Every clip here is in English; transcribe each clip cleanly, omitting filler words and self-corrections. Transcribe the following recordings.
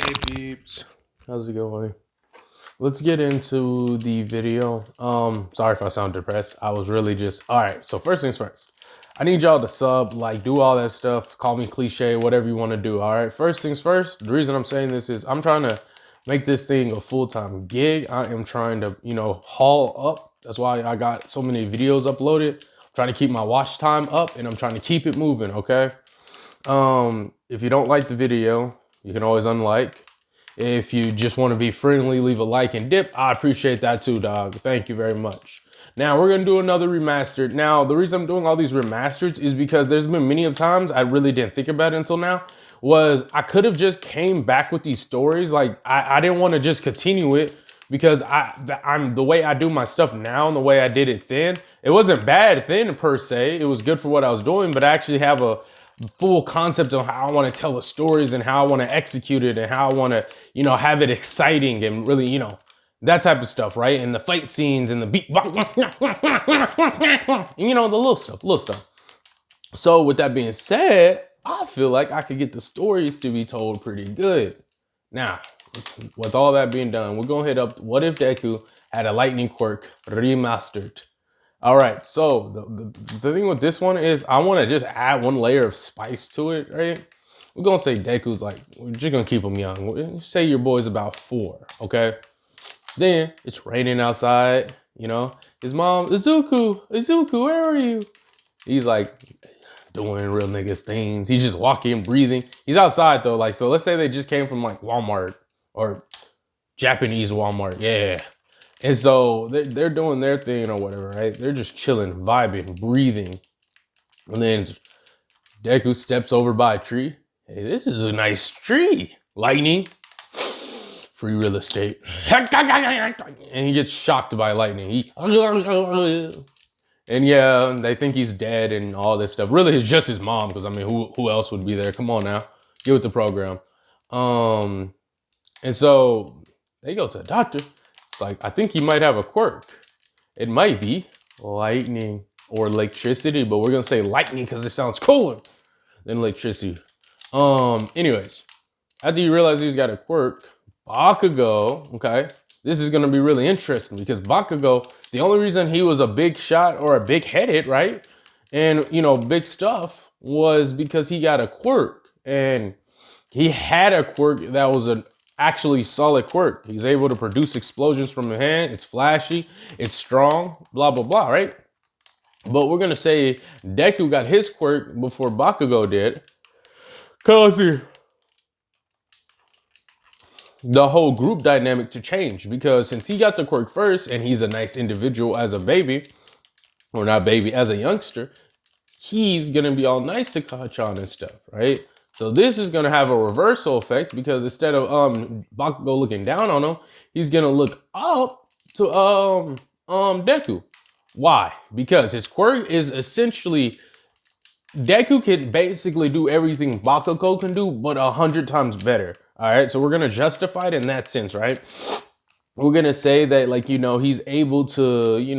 Hey peeps, how's it going? Let's get into the video. Sorry if I sound depressed. I was really just all right. So first things first, I need y'all to sub, like, do all that stuff. Call me cliche, whatever you want to do. All right. First things first. The reason I'm saying this is I'm trying to make this thing a full-time gig. I am trying to, haul up. That's why I got so many videos uploaded. I'm trying to keep my watch time up, and I'm trying to keep it moving. Okay. If you don't like the video, you can always unlike. If you just want to be friendly, leave a like and dip. I appreciate that too, dog. Thank you very much. Now we're gonna do another remastered. Now the reason I'm doing all these remasters is because there's been many of times I really didn't think about it until now. Was I could have just came back with these stories. Like I didn't want to just continue it because I'm the way I do my stuff now and the way I did it then. It wasn't bad then per se. It was good for what I was doing, but I actually have a full concept of how I want to tell the stories and how I want to execute it and how I want to, have it exciting and really, that type of stuff, right? And the fight scenes and the beat, the little stuff. So with that being said, I feel like I could get the stories to be told pretty good. Now, with all that being done, we're going to hit up What If Deku Had a Lightning Quirk Remastered. All right, so the thing with this one is I want to just add one layer of spice to it, right? We're going to say Deku's like, we're just going to keep him young. Say your boy's about 4, okay? Then it's raining outside, His mom, Izuku, where are you? He's like doing real niggas things. He's just walking, breathing. He's outside though, like, so let's say they just came from like Walmart or Japanese Walmart, yeah. And so they're doing their thing or whatever, right? They're just chilling, vibing, breathing. And then Deku steps over by a tree. Hey, this is a nice tree. Lightning. Free real estate. And he gets shocked by lightning. And yeah, they think he's dead and all this stuff. Really, it's just his mom, because I mean, who else would be there? Come on now. Get with the program. And so they go to the doctor. Like, I think he might have a quirk. It might be lightning or electricity, but we're gonna say lightning because it sounds cooler than electricity. Anyways, after you realize he's got a quirk, Bakugo, okay, this is gonna be really interesting because Bakugo, the only reason he was a big shot or a big headed, right? And big stuff was because he got a quirk, and he had a quirk that was an actually solid quirk. He's able to produce explosions from the hand. It's flashy, it's strong, blah, blah, blah, right? But we're gonna say Deku got his quirk before Bakugo did, cause the whole group dynamic to change, because since he got the quirk first and he's a nice individual as a baby, or not baby, as a youngster, he's gonna be all nice to Kachan and stuff, right? So this is gonna have a reversal effect, because instead of Bakugo looking down on him, he's gonna look up to Deku. Why? Because his quirk is essentially, Deku can basically do everything Bakugo can do, but 100 times better. All right, so we're gonna justify it in that sense, right? We're gonna say that, like, he's able to, he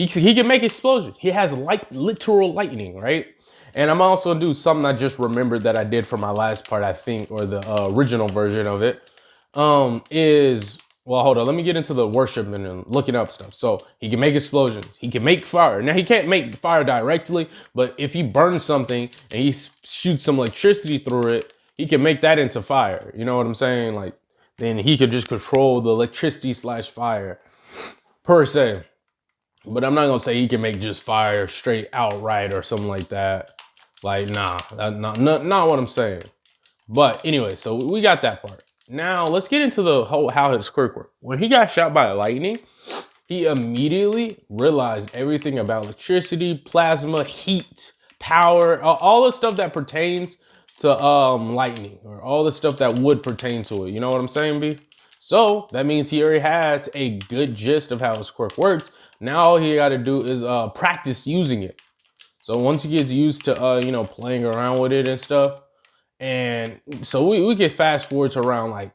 can make explosions. He has literal lightning, right? And I'm also gonna do something I just remembered that I did for my last part, I think, or the original version of it. Well, hold on, let me get into the worshiping and looking up stuff. So he can make explosions. He can make fire. Now, he can't make fire directly, but if he burns something and he shoots some electricity through it, he can make that into fire. You know what I'm saying? Like, then he could just control the electricity / fire per se. But I'm not gonna say he can make just fire straight outright or something like that. Like, nah, that's not what I'm saying. But anyway, so we got that part. Now let's get into the whole how his quirk worked. When he got shot by lightning, he immediately realized everything about electricity, plasma, heat, power, all the stuff that pertains to lightning, or all the stuff that would pertain to it. You know what I'm saying, B? So that means he already has a good gist of how his quirk works. Now all he got to do is practice using it. So once he gets used to playing around with it and stuff, and so we can fast forward to around like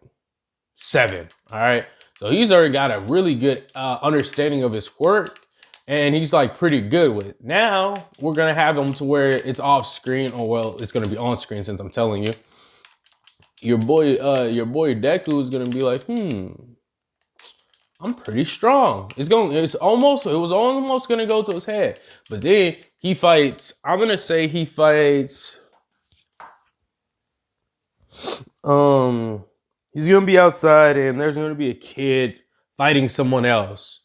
7. All right, so he's already got a really good understanding of his quirk, and he's like pretty good with it. Now we're gonna have him to where it's off screen, or well, it's gonna be on screen since I'm telling you. your boy Deku is gonna be like, I'm pretty strong. It was almost gonna go to his head. But then he fights, I'm gonna say he fights, he's gonna be outside and there's gonna be a kid fighting someone else.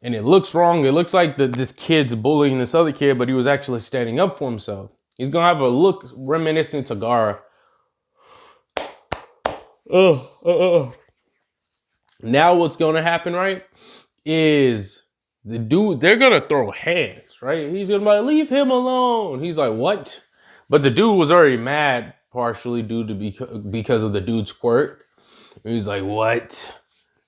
And it looks wrong. It looks like this kid's bullying this other kid, but he was actually standing up for himself. He's gonna have a look reminiscent to Gaara. Now what's gonna happen, right, is the dude, they're gonna throw hands, right? He's gonna be like, leave him alone. He's like, what? But the dude was already mad, partially due to because of the dude's quirk. And he's like, what?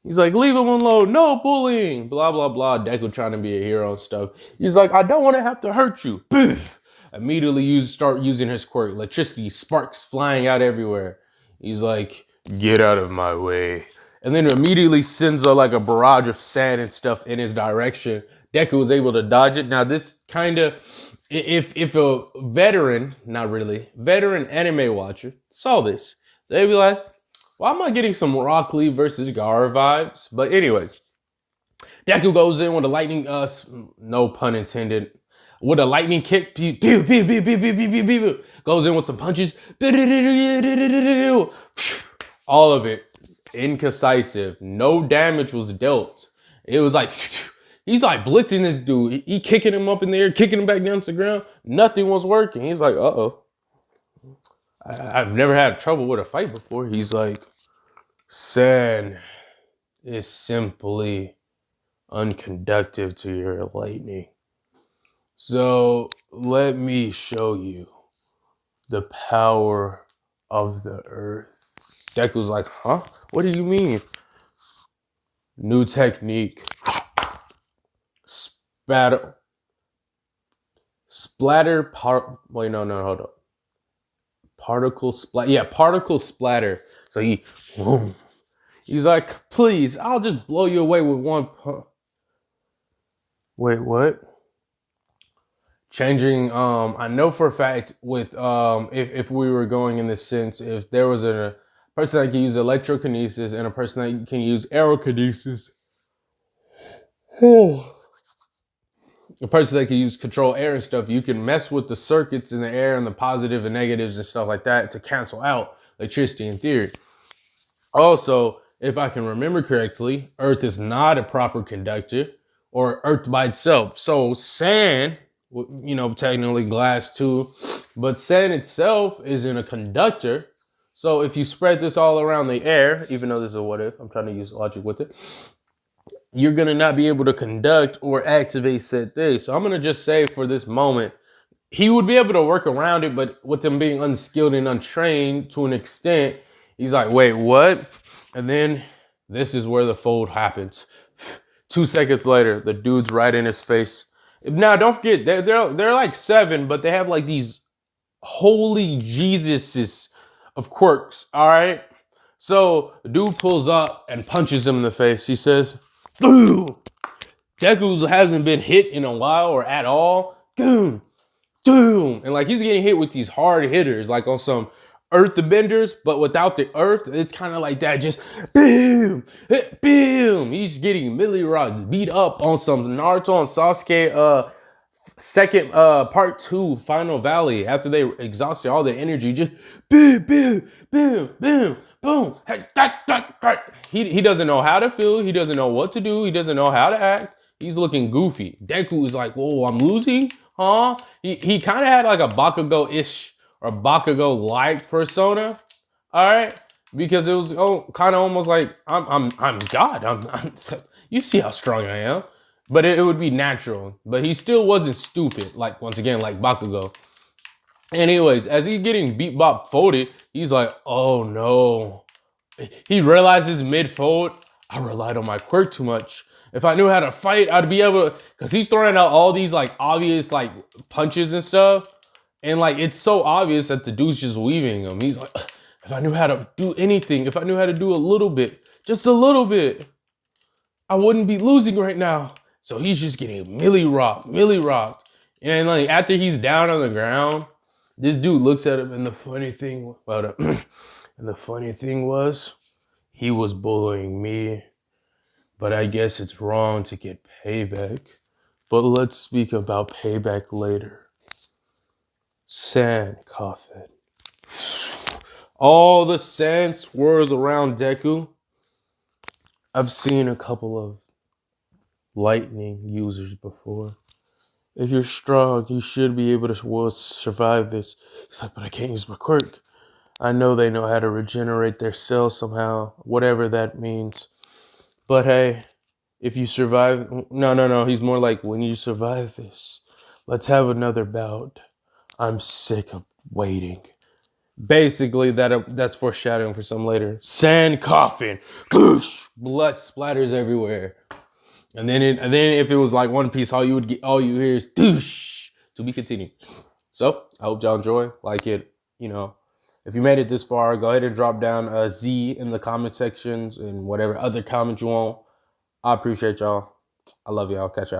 He's like, leave him alone, no bullying, blah, blah, blah. Deku trying to be a hero and stuff. He's like, I don't want to have to hurt you. Immediately start using his quirk. Electricity, sparks flying out everywhere. He's like, get out of my way. And then immediately sends like a barrage of sand and stuff in his direction. Deku was able to dodge it. Now this kind of, if a veteran, not really, veteran anime watcher saw this, they'd be like, well, I'm not getting some Rock Lee versus Gaara vibes. But anyways, Deku goes in with a lightning, no pun intended, with a lightning kick, pew, pew, pew, pew, pew, pew, pew, pew, pew. Goes in with some punches, all of it incisive. No damage was dealt. It was like, he's like blitzing this dude. He kicking him up in the air, kicking him back down to the ground. Nothing was working. He's like, uh-oh. I've never had trouble with a fight before. He's like, sand is simply unconductive to your lightning. So let me show you the power of the earth. Deku's like, huh? What do you mean? New technique. Splatter. Wait, no, hold up. Particle splatter. Yeah, particle splatter. So he's like, please, I'll just blow you away with one Wait, what? Changing, I know for a fact with, if we were going in this sense, if there was a person that can use electrokinesis and a person that can use aerokinesis, a person that can use control air and stuff, you can mess with the circuits in the air and the positive and negatives and stuff like that to cancel out electricity in theory. Also, if I can remember correctly, Earth is not a proper conductor, or Earth by itself. So sand, you know, technically glass too, but sand itself isn't a conductor. So if you spread this all around the air, even though this is a what if, I'm trying to use logic with it, you're going to not be able to conduct or activate said thing. So I'm going to just say for this moment, he would be able to work around it, but with him being unskilled and untrained to an extent, he's like, wait, what? And then this is where the fold happens. 2 seconds later, the dude's right in his face. Now, don't forget, they're like 7, but they have like these holy Jesuses of quirks, all right? So the dude pulls up and punches him in the face. He says, "Boom!" Deku hasn't been hit in a while or at all. Boom, boom, and like he's getting hit with these hard hitters, like on some earth benders, but without the earth, it's kind of like that. Just boom, boom. He's getting Millie Rock beat up on some Naruto and Sasuke. Second part 2 final valley after they exhausted all the energy. Just boom, boom, boom, boom, boom. He doesn't know how to feel. He doesn't know what to do. He doesn't know how to act. He's looking goofy. Deku is like, whoa, I'm losing, huh? He kind of had like a Bakugo-ish or Bakugo-like persona, all right? Because it was kind of almost like I'm God. You see how strong I am. But it would be natural. But he still wasn't stupid, like, once again, like Bakugo. Anyways, as he's getting beat bop folded, he's like, oh no. He realizes mid-fold, I relied on my quirk too much. If I knew how to fight, I'd be able to, because he's throwing out all these like obvious like punches and stuff. And like, it's so obvious that the dude's just weaving them. He's like, if I knew how to do anything, if I knew how to do a little bit, just a little bit, I wouldn't be losing right now. So he's just getting Millie rocked. And like after he's down on the ground, this dude looks at him, and the funny thing about it, And the funny thing was, he was bullying me. But I guess it's wrong to get payback. But let's speak about payback later. Sand coffin. All the sand swirls around Deku. I've seen a couple of lightning users before. If you're strong, you should be able to survive this. He's like, but I can't use my quirk. I know they know how to regenerate their cells somehow, whatever that means. But hey, if you survive, no. He's more like, when you survive this, let's have another bout. I'm sick of waiting. Basically, that's foreshadowing for some later. Sand coffin, blood splatters everywhere. And then if it was like One Piece, all you hear is doosh. To be continued. So I hope y'all enjoy. Like it, if you made it this far, go ahead and drop down a Z in the comment sections and whatever other comment you want. I appreciate y'all. I love y'all. Catch y'all.